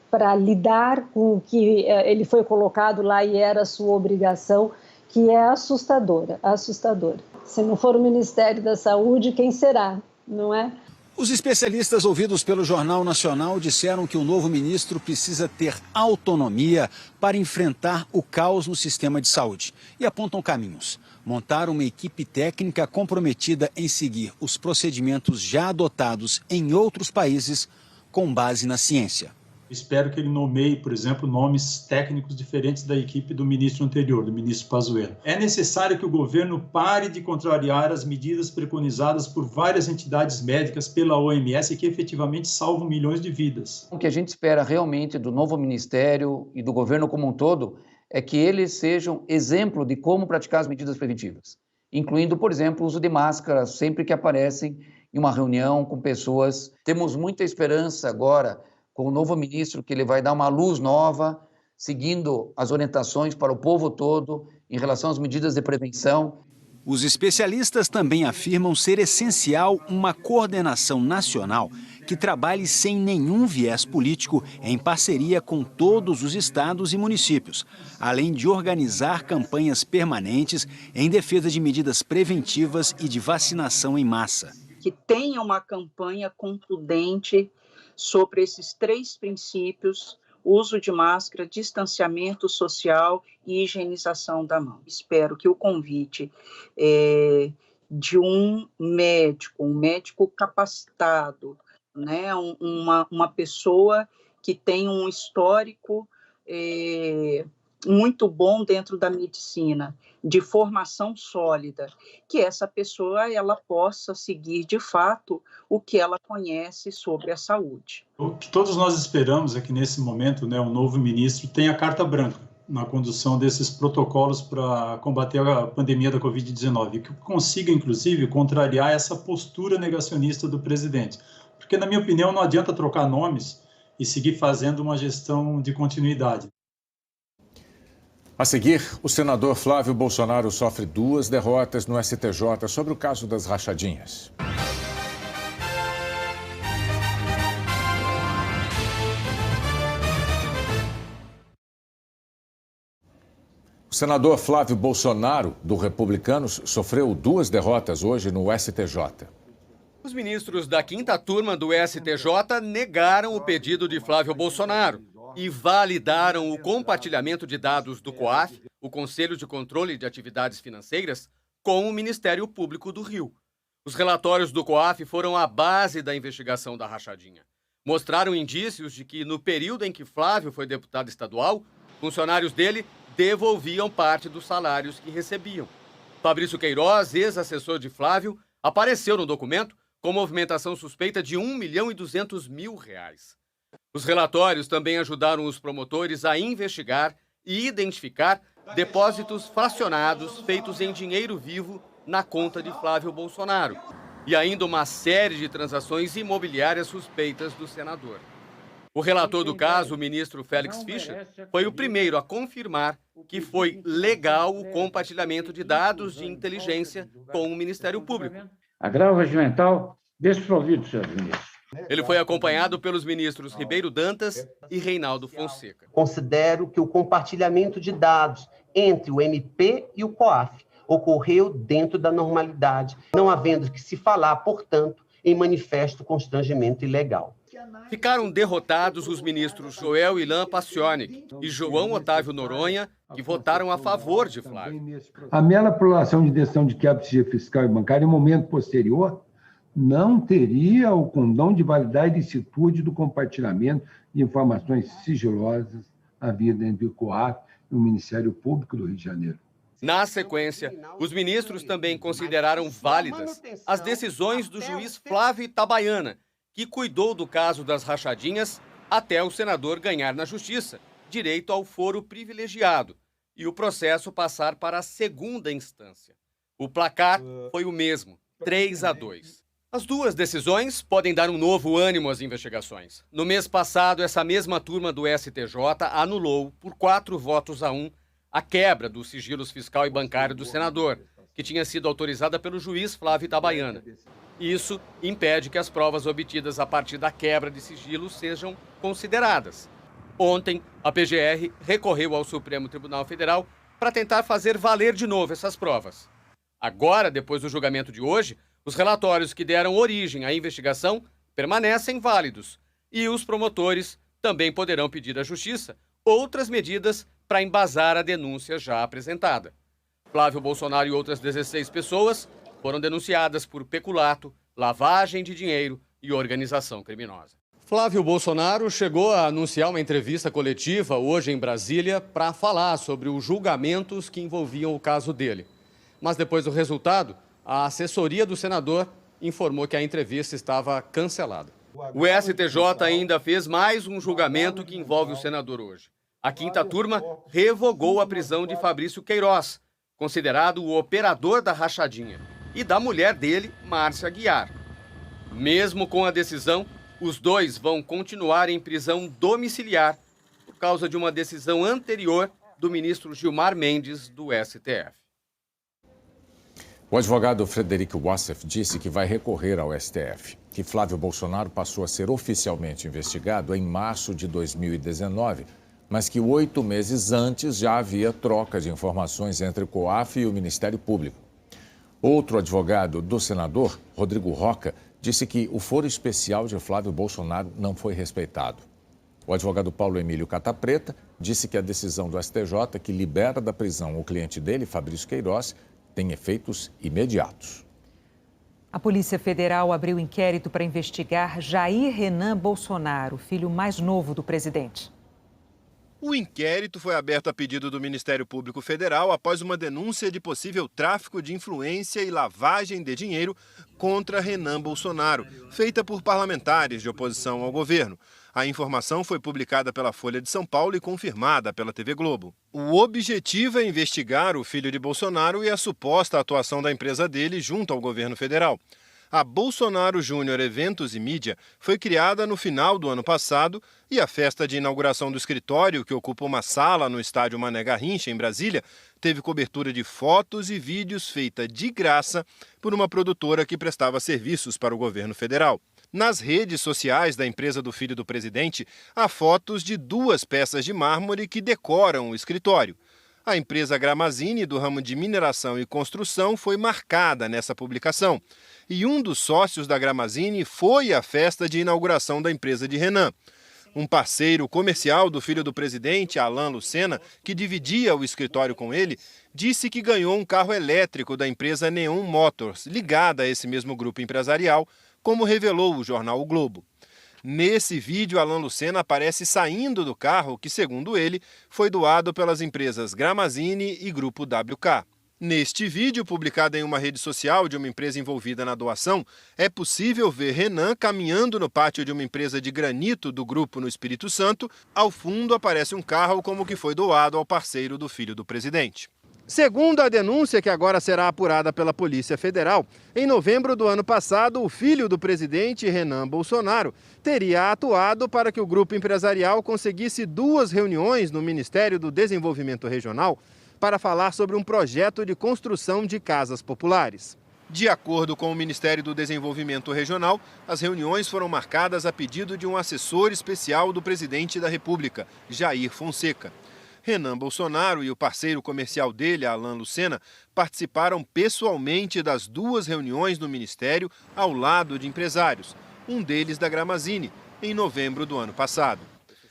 para lidar com o que ele foi colocado lá e era sua obrigação, que é assustadora. Se não for o Ministério da Saúde, quem será, não é? Os especialistas ouvidos pelo Jornal Nacional disseram que o novo ministro precisa ter autonomia para enfrentar o caos no sistema de saúde e apontam caminhos. Montar uma equipe técnica comprometida em seguir os procedimentos já adotados em outros países com base na ciência. Espero que ele nomeie, por exemplo, nomes técnicos diferentes da equipe do ministro anterior, do ministro Pazuello. É necessário que o governo pare de contrariar as medidas preconizadas por várias entidades médicas pela OMS que efetivamente salvam milhões de vidas. O que a gente espera realmente do novo ministério e do governo como um todo é que eles sejam exemplo de como praticar as medidas preventivas, incluindo, por exemplo, o uso de máscaras sempre que aparecem em uma reunião com pessoas. Temos muita esperança agora com o novo ministro, que ele vai dar uma luz nova, seguindo as orientações para o povo todo em relação às medidas de prevenção. Os especialistas também afirmam ser essencial uma coordenação nacional que trabalhe sem nenhum viés político em parceria com todos os estados e municípios, além de organizar campanhas permanentes em defesa de medidas preventivas e de vacinação em massa. Que tenha uma campanha contundente sobre esses 3 princípios: uso de máscara, distanciamento social e higienização da mão. Espero que o convite de um médico capacitado, né, uma pessoa que tem um histórico muito bom dentro da medicina, de formação sólida, que essa pessoa ela possa seguir de fato o que ela conhece sobre a saúde. O que todos nós esperamos é que nesse momento, né, o novo ministro tenha carta branca na condução desses protocolos para combater a pandemia da Covid-19, que consiga, inclusive, contrariar essa postura negacionista do presidente. Porque, na minha opinião, não adianta trocar nomes e seguir fazendo uma gestão de continuidade. A seguir, o senador Flávio Bolsonaro sofre 2 derrotas no STJ sobre o caso das rachadinhas. O senador Flávio Bolsonaro, do Republicanos, sofreu 2 derrotas hoje no STJ. Os ministros da 5ª turma do STJ negaram o pedido de Flávio Bolsonaro e validaram o compartilhamento de dados do COAF, o Conselho de Controle de Atividades Financeiras, com o Ministério Público do Rio. Os relatórios do COAF foram a base da investigação da rachadinha. Mostraram indícios de que, no período em que Flávio foi deputado estadual, funcionários dele devolviam parte dos salários que recebiam. Fabrício Queiroz, ex-assessor de Flávio, apareceu no documento com movimentação suspeita de R$1.200.000. Os relatórios também ajudaram os promotores a investigar e identificar depósitos fracionados feitos em dinheiro vivo na conta de Flávio Bolsonaro e ainda uma série de transações imobiliárias suspeitas do senador. O relator do caso, o ministro Félix Fischer, foi o primeiro a confirmar que foi legal o compartilhamento de dados de inteligência com o Ministério Público. Agravo regimental desprovido, senhor ministro. Ele foi acompanhado pelos ministros Ribeiro Dantas e Reinaldo Fonseca. Considero que o compartilhamento de dados entre o MP e o COAF ocorreu dentro da normalidade, não havendo que se falar, portanto, em manifesto constrangimento ilegal. Ficaram derrotados os ministros Joel Ilan Pacioni e João Otávio Noronha, que votaram a favor de Flávio. A mera aprovação de decisão de quebra de sigilo fiscal e bancário em momento posterior não teria o condão de validade e licitude do compartilhamento de informações sigilosas havido entre o COAF e o Ministério Público do Rio de Janeiro. Na sequência, os ministros também consideraram válidas as decisões do juiz Flávio Itabaiana, que cuidou do caso das rachadinhas até o senador ganhar na justiça direito ao foro privilegiado e o processo passar para a 2ª instância. O placar foi o mesmo, 3-2. As 2 decisões podem dar um novo ânimo às investigações. No mês passado, essa mesma turma do STJ anulou, por 4-1, a quebra dos sigilos fiscal e bancário do senador, que tinha sido autorizada pelo juiz Flávio Itabaiana. Isso impede que as provas obtidas a partir da quebra de sigilo sejam consideradas. Ontem, a PGR recorreu ao Supremo Tribunal Federal para tentar fazer valer de novo essas provas. Agora, depois do julgamento de hoje, os relatórios que deram origem à investigação permanecem válidos e os promotores também poderão pedir à Justiça outras medidas para embasar a denúncia já apresentada. Flávio Bolsonaro e outras 16 pessoas foram denunciadas por peculato, lavagem de dinheiro e organização criminosa. Flávio Bolsonaro chegou a anunciar uma entrevista coletiva hoje em Brasília para falar sobre os julgamentos que envolviam o caso dele. Mas depois do resultado, a assessoria do senador informou que a entrevista estava cancelada. O STJ ainda fez mais um julgamento que envolve o senador hoje. A quinta turma revogou a prisão de Fabrício Queiroz, considerado o operador da rachadinha, e da mulher dele, Márcia Aguiar. Mesmo com a decisão, os dois vão continuar em prisão domiciliar por causa de uma decisão anterior do ministro Gilmar Mendes, do STF. O advogado Frederico Wassef disse que vai recorrer ao STF, que Flávio Bolsonaro passou a ser oficialmente investigado em março de 2019, mas que 8 meses antes já havia troca de informações entre o COAF e o Ministério Público. Outro advogado do senador, Rodrigo Rocha, disse que o foro especial de Flávio Bolsonaro não foi respeitado. O advogado Paulo Emílio Catapreta disse que a decisão do STJ, que libera da prisão o cliente dele, Fabrício Queiroz, tem efeitos imediatos. A Polícia Federal abriu inquérito para investigar Jair Renan Bolsonaro, filho mais novo do presidente. O inquérito foi aberto a pedido do Ministério Público Federal após uma denúncia de possível tráfico de influência e lavagem de dinheiro contra Renan Bolsonaro, feita por parlamentares de oposição ao governo. A informação foi publicada pela Folha de São Paulo e confirmada pela TV Globo. O objetivo é investigar o filho de Bolsonaro e a suposta atuação da empresa dele junto ao governo federal. A Bolsonaro Júnior Eventos e Mídia foi criada no final do ano passado e a festa de inauguração do escritório, que ocupa uma sala no estádio Mané Garrincha, em Brasília, teve cobertura de fotos e vídeos feita de graça por uma produtora que prestava serviços para o governo federal. Nas redes sociais da empresa do filho do presidente, há fotos de 2 peças de mármore que decoram o escritório. A empresa Gramazini, do ramo de mineração e construção, foi marcada nessa publicação. E um dos sócios da Gramazini foi à festa de inauguração da empresa de Renan. Um parceiro comercial do filho do presidente, Alan Lucena, que dividia o escritório com ele, disse que ganhou um carro elétrico da empresa Neon Motors, ligada a esse mesmo grupo empresarial, como revelou o jornal O Globo. Nesse vídeo, Alan Lucena aparece saindo do carro que, segundo ele, foi doado pelas empresas Gramazini e Grupo WK. Neste vídeo, publicado em uma rede social de uma empresa envolvida na doação, é possível ver Renan caminhando no pátio de uma empresa de granito do grupo no Espírito Santo. Ao fundo aparece um carro como que foi doado ao parceiro do filho do presidente. Segundo a denúncia, que agora será apurada pela Polícia Federal, em novembro do ano passado, o filho do presidente, Renan Bolsonaro, teria atuado para que o grupo empresarial conseguisse 2 reuniões no Ministério do Desenvolvimento Regional para falar sobre um projeto de construção de casas populares. De acordo com o Ministério do Desenvolvimento Regional, as reuniões foram marcadas a pedido de um assessor especial do presidente da República, Jair Fonseca. Renan Bolsonaro e o parceiro comercial dele, Alan Lucena, participaram pessoalmente das 2 reuniões no Ministério ao lado de empresários, um deles da Gramazini, em novembro do ano passado.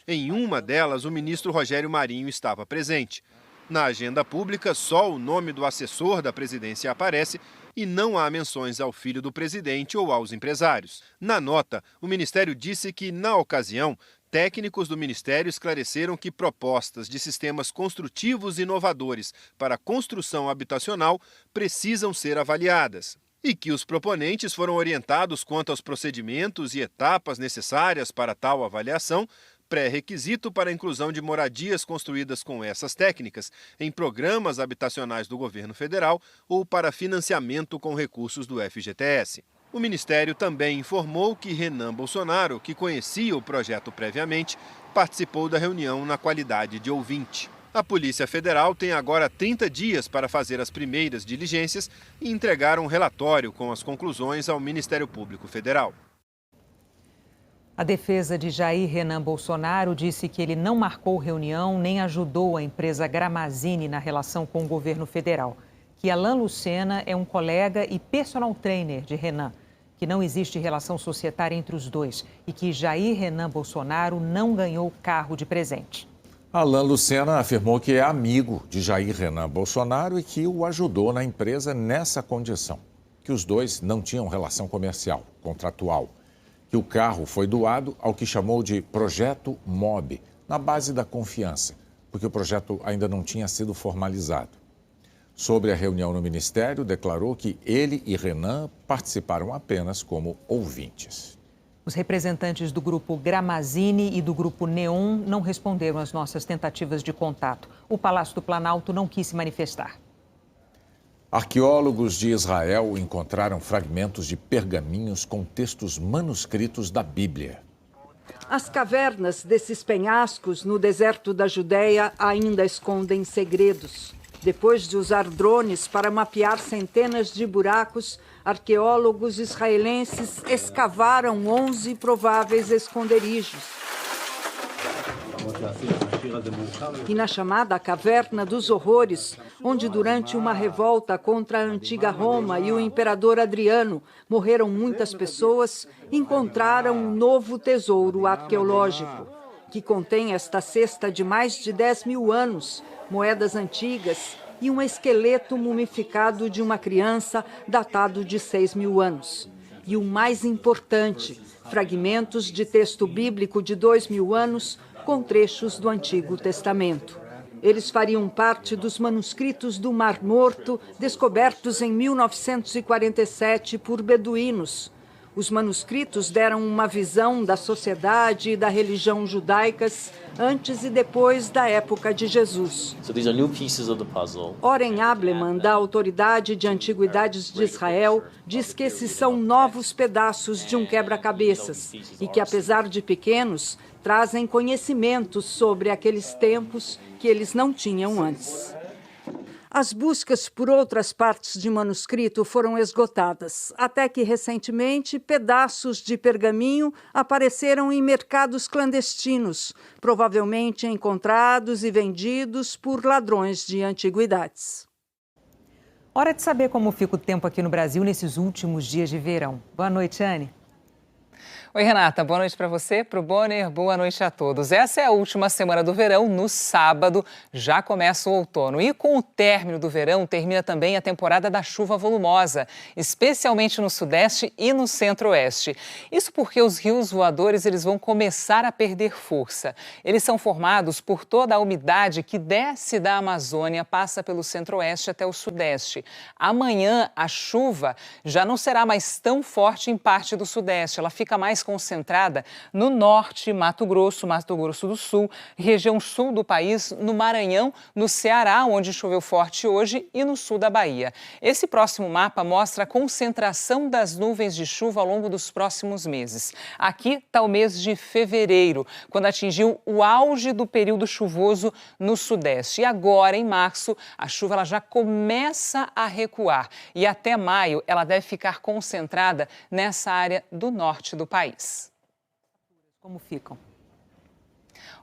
Em uma delas, o ministro Rogério Marinho estava presente. Na agenda pública, só o nome do assessor da presidência aparece e não há menções ao filho do presidente ou aos empresários. Na nota, o Ministério disse que, na ocasião, técnicos do Ministério esclareceram que propostas de sistemas construtivos inovadores para a construção habitacional precisam ser avaliadas e que os proponentes foram orientados quanto aos procedimentos e etapas necessárias para tal avaliação, pré-requisito para a inclusão de moradias construídas com essas técnicas em programas habitacionais do governo federal ou para financiamento com recursos do FGTS. O Ministério também informou que Renan Bolsonaro, que conhecia o projeto previamente, participou da reunião na qualidade de ouvinte. A Polícia Federal tem agora 30 dias para fazer as primeiras diligências e entregar um relatório com as conclusões ao Ministério Público Federal. A defesa de Jair Renan Bolsonaro disse que ele não marcou reunião nem ajudou a empresa Gramazini na relação com o governo federal. Que Alan Lucena é um colega e personal trainer de Renan, que não existe relação societária entre os dois e que Jair Renan Bolsonaro não ganhou carro de presente. Alan Lucena afirmou que é amigo de Jair Renan Bolsonaro e que o ajudou na empresa nessa condição, que os dois não tinham relação comercial, contratual. que o carro foi doado ao que chamou de Projeto MOB, na base da confiança, porque o projeto ainda não tinha sido formalizado. Sobre a reunião no Ministério, declarou que ele e Renan participaram apenas como ouvintes. Os representantes do grupo Gramazini e do grupo Neon não responderam às nossas tentativas de contato. O Palácio do Planalto não quis se manifestar. Arqueólogos de Israel encontraram fragmentos de pergaminhos com textos manuscritos da Bíblia. As cavernas desses penhascos no deserto da Judéia ainda escondem segredos. Depois de usar drones para mapear centenas de buracos, arqueólogos israelenses escavaram 11 prováveis esconderijos. E na chamada Caverna dos Horrores, onde durante uma revolta contra a antiga Roma e o imperador Adriano morreram muitas pessoas, encontraram um novo tesouro arqueológico, que contém esta cesta de mais de 10 mil anos, moedas antigas e um esqueleto mumificado de uma criança datado de 6 mil anos. E o mais importante, fragmentos de texto bíblico de 2 mil anos com trechos do Antigo Testamento. Eles fariam parte dos manuscritos do Mar Morto, descobertos em 1947 por beduínos. Os manuscritos deram uma visão da sociedade e da religião judaicas antes e depois da época de Jesus. Oren Ableman, da Autoridade de Antiguidades de Israel, diz que esses são novos pedaços de um quebra-cabeças e que, apesar de pequenos, trazem conhecimentos sobre aqueles tempos que eles não tinham antes. As buscas por outras partes de manuscrito foram esgotadas, até que, recentemente, pedaços de pergaminho apareceram em mercados clandestinos, provavelmente encontrados e vendidos por ladrões de antiguidades. Hora de saber como fica o tempo aqui no Brasil nesses últimos dias de verão. Boa noite, Anne. Oi, Renata. Boa noite para você, para o Bonner. Boa noite a todos. Essa é a última semana do verão. No sábado já começa o outono. E com o término do verão, termina também a temporada da chuva volumosa, especialmente no Sudeste e no Centro-Oeste. Isso porque os rios voadores eles vão começar a perder força. Eles são formados por toda a umidade que desce da Amazônia, passa pelo Centro-Oeste até o Sudeste. Amanhã, a chuva já não será mais tão forte em parte do Sudeste. Ela fica mais concentrada no norte, Mato Grosso do Sul, região sul do país, no Maranhão, no Ceará, onde choveu forte hoje, e no sul da Bahia. Esse próximo mapa mostra a concentração das nuvens de chuva ao longo dos próximos meses. Aqui está o mês de fevereiro, quando atingiu o auge do período chuvoso no Sudeste. E agora, em março, a chuva ela já começa a recuar. E até maio, ela deve ficar concentrada nessa área do norte do país. Como ficam?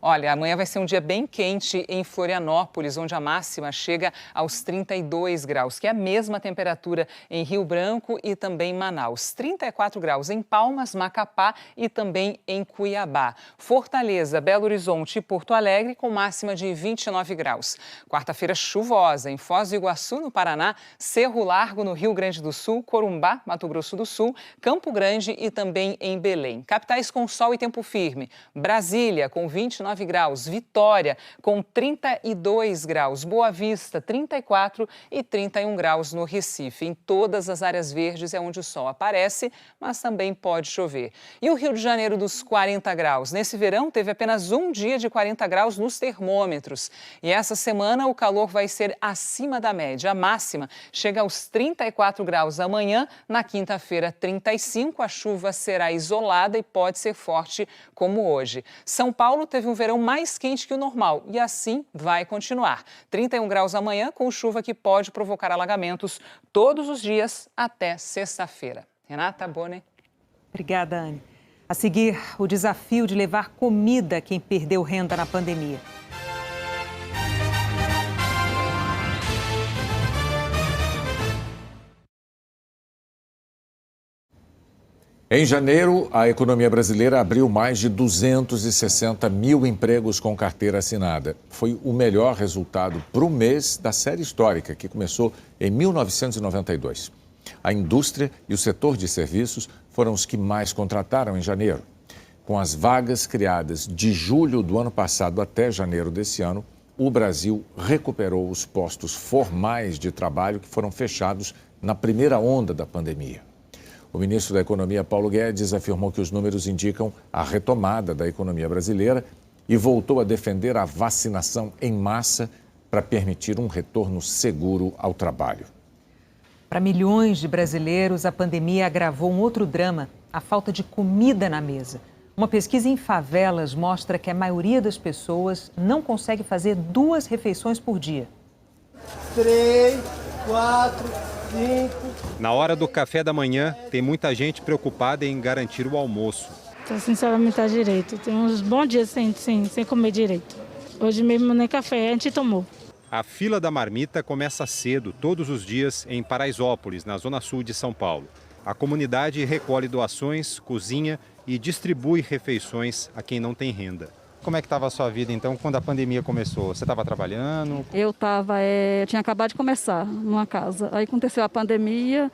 Olha, amanhã vai ser um dia bem quente em Florianópolis, onde a máxima chega aos 32 graus, que é a mesma temperatura em Rio Branco e também em Manaus. 34 graus em Palmas, Macapá e também em Cuiabá. Fortaleza, Belo Horizonte e Porto Alegre com máxima de 29 graus. Quarta-feira chuvosa em Foz do Iguaçu, no Paraná, Cerro Largo, no Rio Grande do Sul, Corumbá, Mato Grosso do Sul, Campo Grande e também em Belém. Capitais com sol e tempo firme. Brasília, com 29 graus, Vitória com 32 graus, Boa Vista 34 e 31 graus no Recife. Em todas as áreas verdes é onde o sol aparece, mas também pode chover. E o Rio de Janeiro dos 40 graus. Nesse verão teve apenas um dia de 40 graus nos termômetros. E essa semana o calor vai ser acima da média. A máxima chega aos 34 graus amanhã, na quinta-feira 35. A chuva será isolada e pode ser forte como hoje. São Paulo teve um verão mais quente que o normal e assim vai continuar. 31 graus amanhã com chuva que pode provocar alagamentos todos os dias até sexta-feira. Renata, Bonner. Obrigada, Anne. A seguir, o desafio de levar comida a quem perdeu renda na pandemia. Em janeiro, a economia brasileira abriu mais de 260 mil empregos com carteira assinada. Foi o melhor resultado para o mês da série histórica, que começou em 1992. A indústria e o setor de serviços foram os que mais contrataram em janeiro. Com as vagas criadas de julho do ano passado até janeiro desse ano, o Brasil recuperou os postos formais de trabalho que foram fechados na primeira onda da pandemia. O ministro da Economia, Paulo Guedes, afirmou que os números indicam a retomada da economia brasileira e voltou a defender a vacinação em massa para permitir um retorno seguro ao trabalho. Para milhões de brasileiros, a pandemia agravou um outro drama, a falta de comida na mesa. Uma pesquisa em favelas mostra que a maioria das pessoas não consegue fazer 2 refeições por dia. 3, 4, 5... Na hora do café da manhã, tem muita gente preocupada em garantir o almoço. Estou sem se alimentar direito. Tem uns bons dias sem comer direito. Hoje mesmo nem café a gente tomou. A fila da marmita começa cedo, todos os dias, em Paraisópolis, na zona sul de São Paulo. A comunidade recolhe doações, cozinha e distribui refeições a quem não tem renda. Como é que estava a sua vida, então, quando a pandemia começou? Você estava trabalhando? Eu tinha acabado de começar numa casa. Aí aconteceu a pandemia,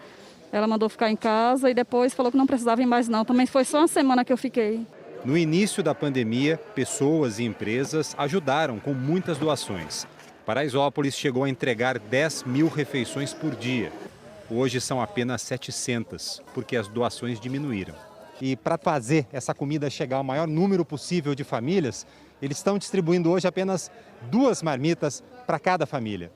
ela mandou ficar em casa e depois falou que não precisava ir mais não. Também foi só uma semana que eu fiquei. No início da pandemia, pessoas e empresas ajudaram com muitas doações. Paraisópolis chegou a entregar 10 mil refeições por dia. Hoje são apenas 700, porque as doações diminuíram. E para fazer essa comida chegar ao maior número possível de famílias, eles estão distribuindo hoje apenas 2 marmitas para cada família.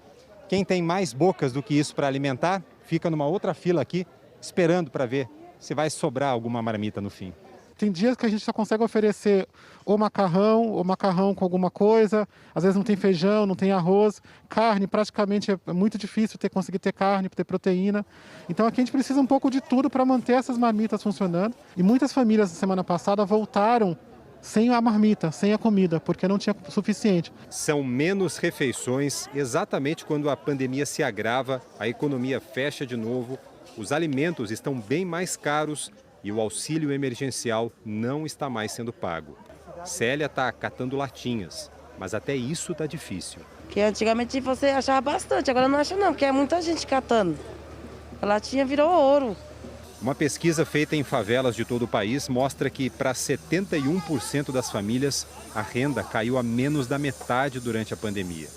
Quem tem mais bocas do que isso para alimentar, fica numa outra fila aqui, esperando para ver se vai sobrar alguma marmita no fim. Tem dias que a gente só consegue oferecer ou macarrão com alguma coisa, às vezes não tem feijão, não tem arroz, carne, praticamente é muito difícil conseguir ter carne, ter proteína. Então aqui a gente precisa um pouco de tudo para manter essas marmitas funcionando. E muitas famílias na semana passada voltaram sem a marmita, sem a comida, porque não tinha o suficiente. São menos refeições, exatamente quando a pandemia se agrava, a economia fecha de novo, os alimentos estão bem mais caros e o auxílio emergencial não está mais sendo pago. Célia está catando latinhas, mas até isso está difícil. Que antigamente você achava bastante, agora não acha não, porque é muita gente catando. A latinha virou ouro. Uma pesquisa feita em favelas de todo o país mostra que para 71% das famílias, a renda caiu a menos da metade durante a pandemia.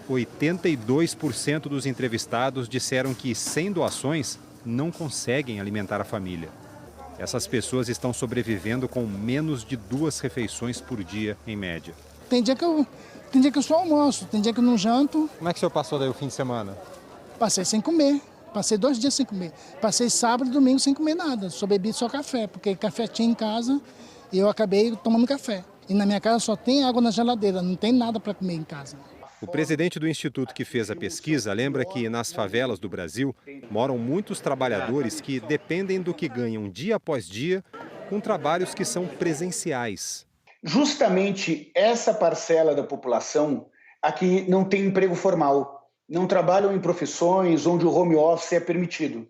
82% dos entrevistados disseram que, sem doações, não conseguem alimentar a família. Essas pessoas estão sobrevivendo com menos de 2 refeições por dia, em média. Tem dia que eu só almoço, tem dia que eu não janto. Como é que o senhor passou daí o fim de semana? Passei sem comer, passei 2 dias sem comer. Passei sábado e domingo sem comer nada, só bebi só café, porque café tinha em casa e eu acabei tomando café. E na minha casa só tem água na geladeira, não tem nada para comer em casa. O presidente do instituto que fez a pesquisa lembra que nas favelas do Brasil moram muitos trabalhadores que dependem do que ganham dia após dia com trabalhos que são presenciais. Justamente essa parcela da população aqui não tem emprego formal, não trabalham em profissões onde o home office é permitido.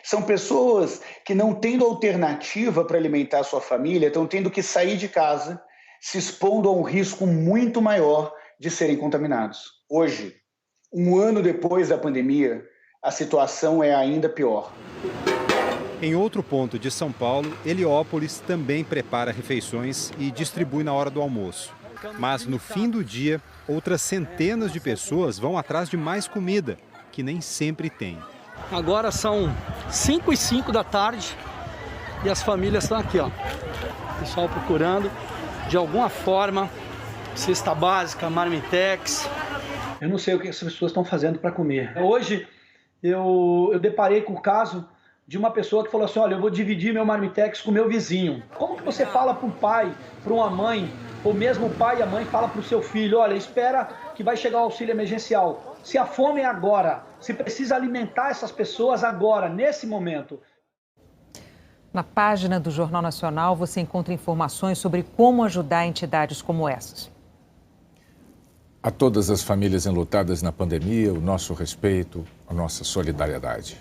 São pessoas que, não tendo alternativa para alimentar a sua família, estão tendo que sair de casa, se expondo a um risco muito maior de serem contaminados. Hoje, 1 ano depois da pandemia, a situação é ainda pior. Em outro ponto de São Paulo, Heliópolis também prepara refeições e distribui na hora do almoço. Mas no fim do dia, outras centenas de pessoas vão atrás de mais comida, que nem sempre tem. Agora são 5h05 da tarde e as famílias estão aqui, ó. O pessoal procurando, de alguma forma, cesta básica, marmitex. Eu não sei o que essas pessoas estão fazendo para comer. Hoje eu deparei com o caso de uma pessoa que falou assim, olha, eu vou dividir meu marmitex com o meu vizinho. Como que você fala para um pai, para uma mãe, ou mesmo o pai e a mãe fala para o seu filho, olha, espera que vai chegar o auxílio emergencial. Se a fome é agora, se precisa alimentar essas pessoas agora, nesse momento. Na página do Jornal Nacional você encontra informações sobre como ajudar entidades como essas. A todas as famílias enlutadas na pandemia, o nosso respeito, a nossa solidariedade.